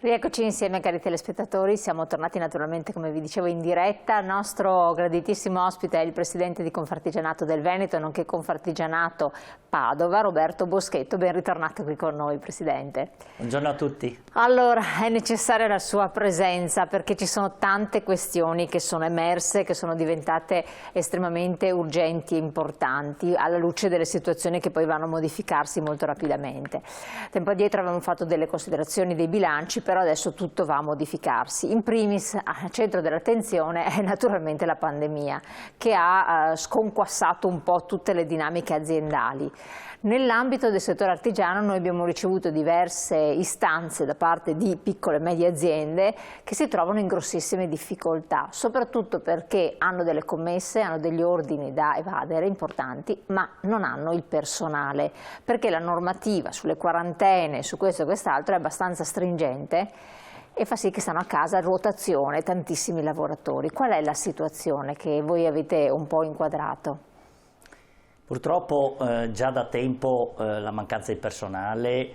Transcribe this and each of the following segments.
Rieccoci insieme, cari telespettatori, siamo tornati naturalmente, come vi dicevo, in diretta. Il nostro graditissimo ospite è il presidente di Confartigianato del Veneto, nonché Confartigianato Padova, Roberto Boschetto. Ben ritornato qui con noi, Presidente. Buongiorno a tutti. Allora, è necessaria la sua presenza perché ci sono tante questioni che sono emerse, che sono diventate estremamente urgenti e importanti, alla luce delle situazioni che poi vanno a modificarsi molto rapidamente. Tempo addietro avevamo fatto delle considerazioni dei bilanci, però adesso tutto va a modificarsi. In primis, al centro dell'attenzione è naturalmente la pandemia, che ha sconquassato un po' tutte le dinamiche aziendali. Nell'ambito del settore artigiano noi abbiamo ricevuto diverse istanze da parte di piccole e medie aziende che si trovano in grossissime difficoltà, soprattutto perché hanno delle commesse, hanno degli ordini da evadere importanti, ma non hanno il personale, perché la normativa sulle quarantene, su questo e quest'altro è abbastanza stringente e fa sì che stanno a casa a rotazione tantissimi lavoratori. Qual è la situazione che voi avete un po' inquadrato? Purtroppo già da tempo la mancanza di personale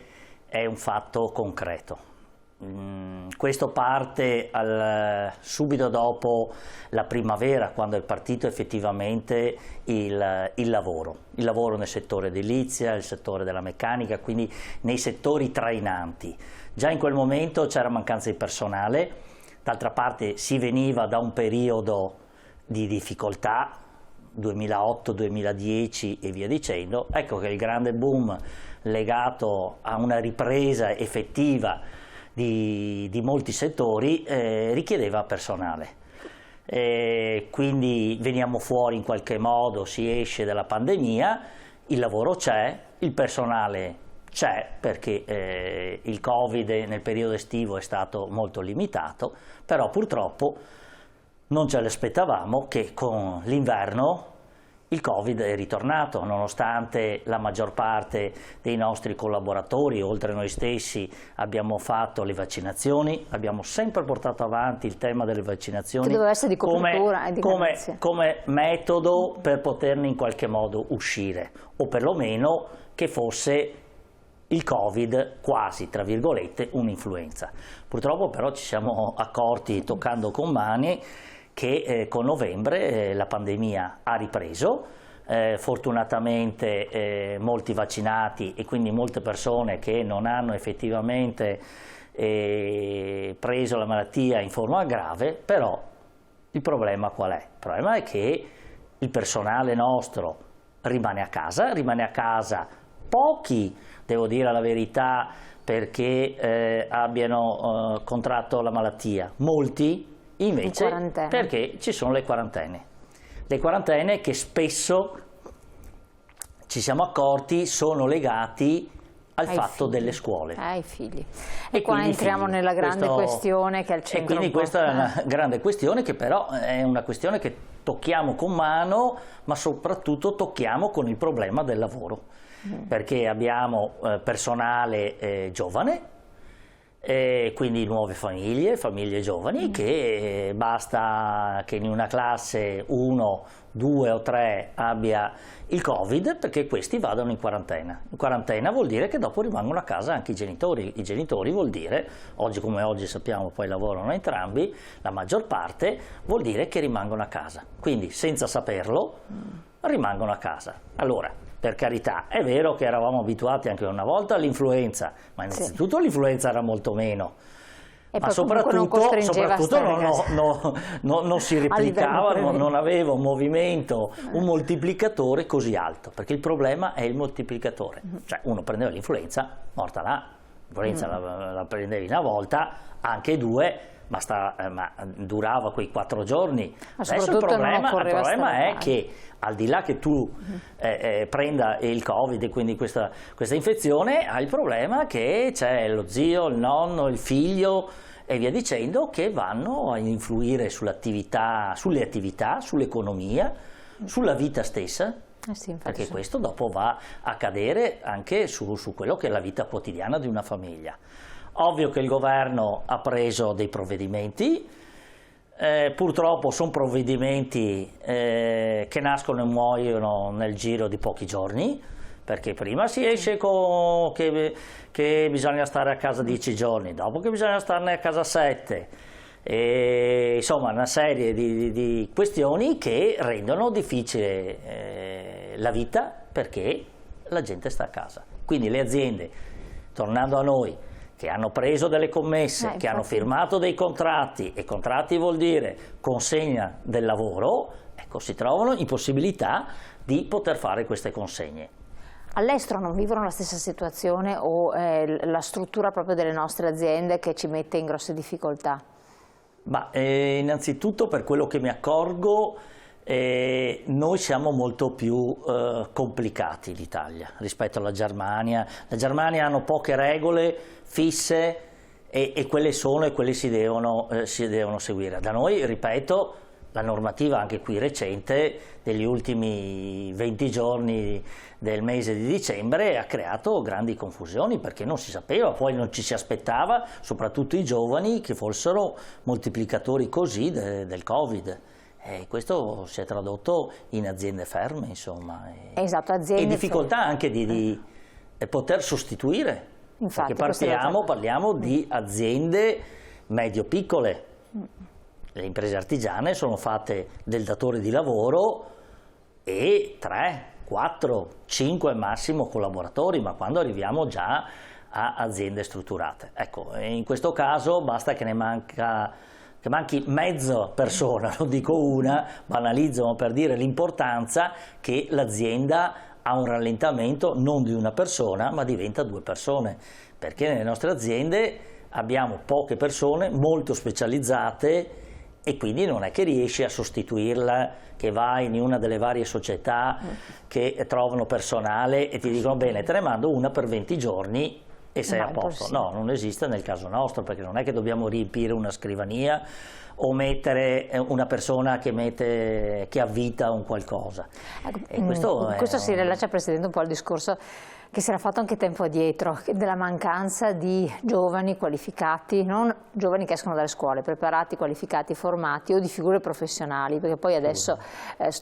è un fatto concreto. Questo parte subito dopo la primavera, quando è partito effettivamente il lavoro nel settore edilizia, il settore della meccanica, quindi nei settori trainanti. Già in quel momento c'era mancanza di personale, d'altra parte si veniva da un periodo di difficoltà, 2008-2010 e via dicendo. Ecco che il grande boom legato a una ripresa effettiva di molti settori richiedeva personale. Quindi veniamo fuori in qualche modo, si esce dalla pandemia, il lavoro c'è, il personale c'è perché il Covid nel periodo estivo è stato molto limitato, però purtroppo non ce l'aspettavamo che con l'inverno il Covid è ritornato, nonostante la maggior parte dei nostri collaboratori, oltre a noi stessi, abbiamo fatto le vaccinazioni, abbiamo sempre portato avanti il tema delle vaccinazioni che doveva essere di copertura e di come metodo per poterne in qualche modo uscire, o perlomeno che fosse il Covid quasi, tra virgolette, un'influenza. Purtroppo però ci siamo accorti, toccando con mani, che con novembre la pandemia ha ripreso, fortunatamente molti vaccinati e quindi molte persone che non hanno effettivamente preso la malattia in forma grave, però il problema qual è? Il problema è che il personale nostro rimane a casa pochi, devo dire la verità, perché abbiano contratto la malattia, molti invece perché ci sono le quarantene che spesso ci siamo accorti sono legati al fatto figli, delle scuole. Ai figli. E qua entriamo nella grande questione che è al centro. E quindi questa è una grande questione che però è una questione che tocchiamo con mano, ma soprattutto tocchiamo con il problema del lavoro, perché abbiamo personale giovane, quindi nuove famiglie giovani, che basta che in una classe 1, 2 o 3 abbia il Covid perché questi vadano in quarantena. In quarantena vuol dire che dopo rimangono a casa anche i genitori vuol dire, oggi come oggi sappiamo poi lavorano entrambi, la maggior parte vuol dire che rimangono a casa, quindi senza saperlo rimangono a casa. Allora, per carità, è vero che eravamo abituati anche una volta all'influenza, ma innanzitutto l'influenza era molto meno, ma soprattutto non si replicava, non aveva un movimento, un moltiplicatore così alto, perché il problema è il moltiplicatore. Cioè uno prendeva l'influenza, morta là, l'influenza la prendevi una volta, anche due, ma durava quei 4 giorni. Adesso il problema è che al di là che tu prenda il Covid e quindi questa infezione, hai il problema che c'è lo zio, il nonno, il figlio e via dicendo che vanno a influire sulle attività, sull'economia, sulla vita stessa. Perché questo dopo va a cadere anche su quello che è la vita quotidiana di una famiglia. Ovvio che il governo ha preso dei provvedimenti, purtroppo sono provvedimenti che nascono e muoiono nel giro di pochi giorni, perché prima si esce che bisogna stare a casa 10 giorni, dopo che bisogna starne a casa 7, e, insomma una serie di questioni che rendono difficile la vita perché la gente sta a casa. Quindi le aziende, tornando a noi, che hanno preso delle commesse, che hanno firmato dei contratti, e contratti vuol dire consegna del lavoro, ecco, si trovano in possibilità di poter fare queste consegne. All'estero non vivono la stessa situazione o la struttura proprio delle nostre aziende che ci mette in grosse difficoltà? Ma innanzitutto, per quello che mi accorgo, noi siamo molto più complicati l'Italia rispetto alla Germania. La Germania hanno poche regole fisse e quelle sono e quelle si devono seguire. Da noi, ripeto, la normativa anche qui recente degli ultimi 20 giorni del mese di dicembre ha creato grandi confusioni perché non si sapeva, poi non ci si aspettava, soprattutto i giovani, che fossero moltiplicatori così del Covid. E questo si è tradotto in aziende ferme, insomma, esatto, aziende e difficoltà anche di poter sostituire. Infatti, perché parliamo di aziende medio-piccole. Le imprese artigiane sono fatte del datore di lavoro e 3, 4, 5 massimo collaboratori, ma quando arriviamo già a aziende strutturate. Ecco, in questo caso basta che manchi mezza persona, non dico una, banalizzano per dire l'importanza che l'azienda ha un rallentamento non di una persona ma diventa 2 persone, perché nelle nostre aziende abbiamo poche persone molto specializzate e quindi non è che riesci a sostituirla, che vai in una delle varie società che trovano personale e ti dicono bene, te ne mando una per 20 giorni e sei a posto. No, non esiste nel caso nostro, perché non è che dobbiamo riempire una scrivania o mettere una persona che avvita un qualcosa. E questo si rilaccia, Presidente, un po' al discorso che si era fatto anche tempo addietro, della mancanza di giovani qualificati, non giovani che escono dalle scuole, preparati, qualificati, formati, o di figure professionali, perché poi adesso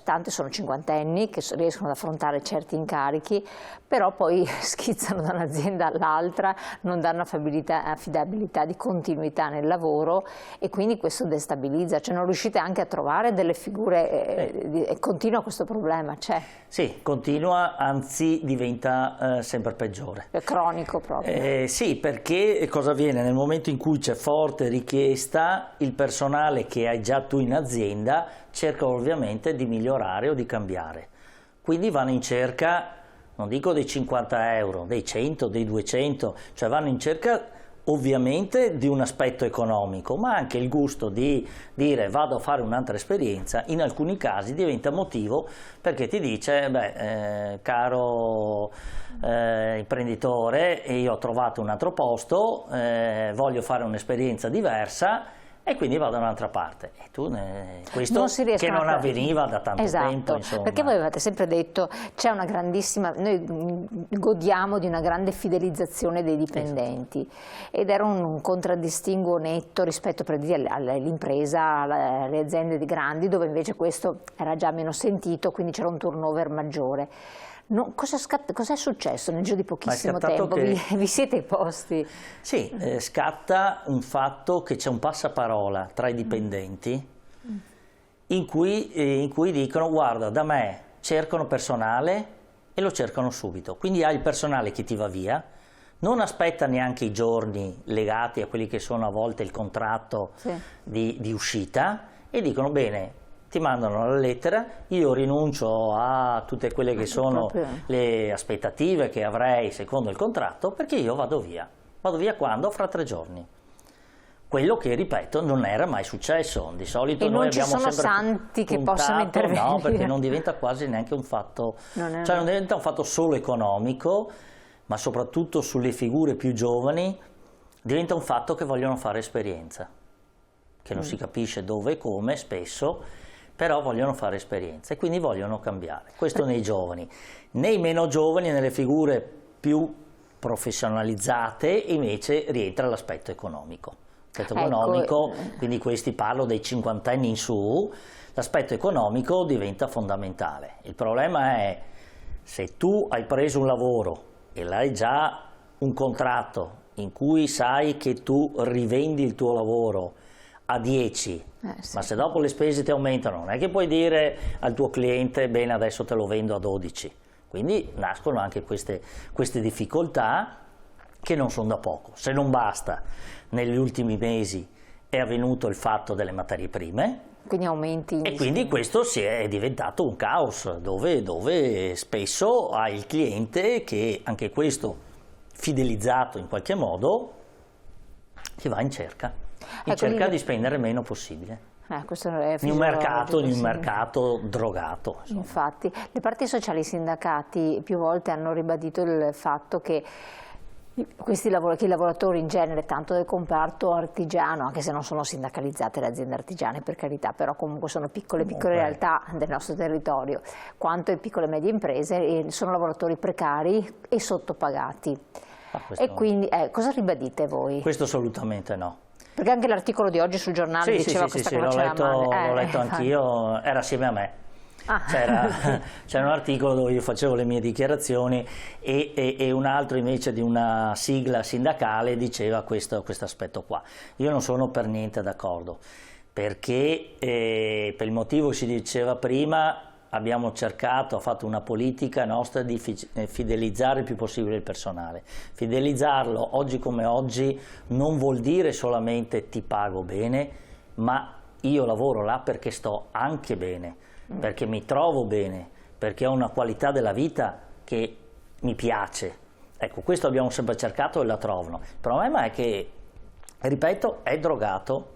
tante sono cinquantenni che riescono ad affrontare certi incarichi, però poi schizzano da un'azienda all'altra, non danno affidabilità di continuità nel lavoro e quindi questo destabilizza, cioè non riuscite anche a trovare delle figure e continua questo problema, c'è? Sì, continua, anzi diventa sempre peggiore. È cronico proprio. Sì, perché cosa avviene? Nel momento in cui c'è forte richiesta, il personale che hai già tu in azienda cerca ovviamente di migliorare o di cambiare. Quindi vanno in cerca, non dico dei 50 euro, dei 100, dei 200, cioè vanno in cerca ovviamente di un aspetto economico, ma anche il gusto di dire vado a fare un'altra esperienza, in alcuni casi diventa motivo perché ti dice caro imprenditore, io ho trovato un altro posto, voglio fare un'esperienza diversa e quindi vado da un'altra parte. E tu questo che non avveniva da tanto tempo, insomma. Perché voi avete sempre detto c'è una grandissima, noi godiamo di una grande fidelizzazione dei dipendenti, ed era un contraddistinguo netto rispetto per dire all'impresa, alle aziende grandi, dove invece questo era già meno sentito, quindi c'era un turnover maggiore. No, cosa è successo nel giro di pochissimo tempo? Vi siete posti? Sì, scatta un fatto che c'è un passaparola tra i dipendenti in cui dicono guarda, da me cercano personale e lo cercano subito, quindi hai il personale che ti va via, non aspetta neanche i giorni legati a quelli che sono a volte il contratto di uscita e dicono bene, ti mandano la lettera, io rinuncio a tutte quelle che sono le aspettative che avrei secondo il contratto perché io vado via. Vado via quando? Fra 3 giorni. Quello che, ripeto, non era mai successo. Di solito e noi non ci abbiamo sono sempre santi che possano intervenire. No, perché non diventa quasi neanche un fatto, non diventa un fatto solo economico, ma soprattutto sulle figure più giovani diventa un fatto che vogliono fare esperienza, che non si capisce dove e come spesso, però vogliono fare esperienza e quindi vogliono cambiare. Questo nei giovani. Nei meno giovani, nelle figure più professionalizzate, invece rientra l'aspetto economico. L'aspetto economico, quindi questi parlo dei 50 anni in su, l'aspetto economico diventa fondamentale. Il problema è Se tu hai preso un lavoro e l'hai già un contratto in cui sai che tu rivendi il tuo lavoro a 10, sì. ma se dopo le spese ti aumentano, non è che puoi dire al tuo cliente bene adesso te lo vendo a 12. Quindi nascono anche queste difficoltà che non sono da poco. Se non basta, negli ultimi mesi è avvenuto il fatto delle materie prime, quindi aumenti. E quindi questo è diventato un caos dove spesso hai il cliente che, anche questo fidelizzato in qualche modo, che va in cerca di spendere meno possibile. Questo è in un mercato drogato. Insomma. Infatti, le parti sociali e i sindacati più volte hanno ribadito il fatto che che i lavoratori in genere, tanto del comparto artigiano, anche se non sono sindacalizzate le aziende artigiane per carità, però comunque sono piccole realtà del nostro territorio, quanto le piccole e medie imprese, sono lavoratori precari e sottopagati. E quindi cosa ribadite voi? Questo assolutamente no. Perché anche l'articolo di oggi sul giornale diceva questa cosa. L'ho letto anch'io, era assieme a me. C'era un articolo dove io facevo le mie dichiarazioni e un altro invece di una sigla sindacale diceva questo aspetto qua. Io non sono per niente d'accordo, perché per il motivo che si diceva prima abbiamo fatto una politica nostra di fidelizzare il più possibile il personale. Fidelizzarlo oggi come oggi non vuol dire solamente ti pago bene, ma io lavoro là perché sto anche bene, perché mi trovo bene, perché ho una qualità della vita che mi piace. Ecco, questo abbiamo sempre cercato e la trovano. Il problema è che, ripeto, è drogato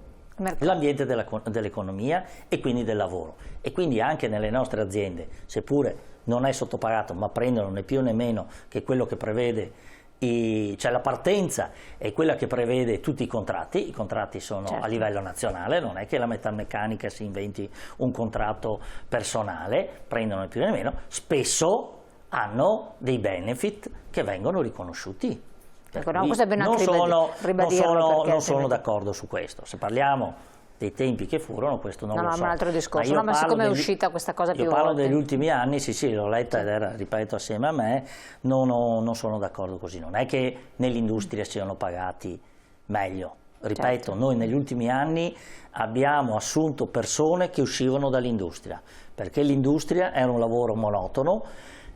l'ambiente dell'economia e quindi del lavoro. E quindi anche nelle nostre aziende, seppure non è sottopagato, ma prendono né più né meno che quello che prevede, cioè la partenza è quella che prevede tutti i contratti sono a livello nazionale, non è che la metalmeccanica si inventi un contratto personale, prendono né più né meno, spesso hanno dei benefit che vengono riconosciuti. Non sono d'accordo su questo. Se parliamo dei tempi che furono, questo non lo so. Ma un altro discorso. Ma siccome è uscita questa cosa più volte. Io parlo degli ultimi anni, sì, l'ho letta ed era, ripeto, assieme a me, non sono d'accordo così. Non è che nell'industria siano pagati meglio. Ripeto, noi negli ultimi anni abbiamo assunto persone che uscivano dall'industria, perché l'industria era un lavoro monotono,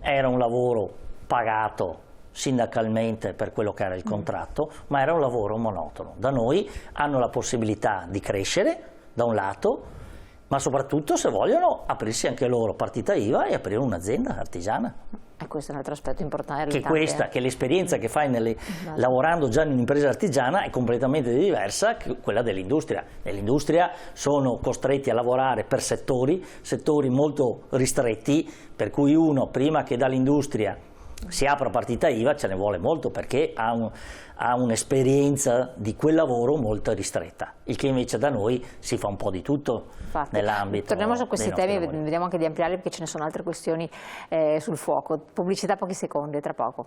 era un lavoro pagato sindacalmente per quello che era il contratto, ma era un lavoro monotono. Da noi hanno la possibilità di crescere, da un lato, ma soprattutto se vogliono aprirsi anche loro partita IVA e aprire un'azienda artigiana. E questo è un altro aspetto importante. Che l'esperienza che fai lavorando già in un'impresa artigiana è completamente diversa che quella dell'industria. Nell'industria sono costretti a lavorare per settori molto ristretti, per cui uno prima che dall'industria si apre partita IVA ce ne vuole molto, perché ha un'esperienza di quel lavoro molto ristretta, il che invece da noi si fa un po' di tutto nell'ambito. Torniamo su questi temi, vediamo anche di ampliarli perché ce ne sono altre questioni sul fuoco. Pubblicità, pochi secondi, tra poco.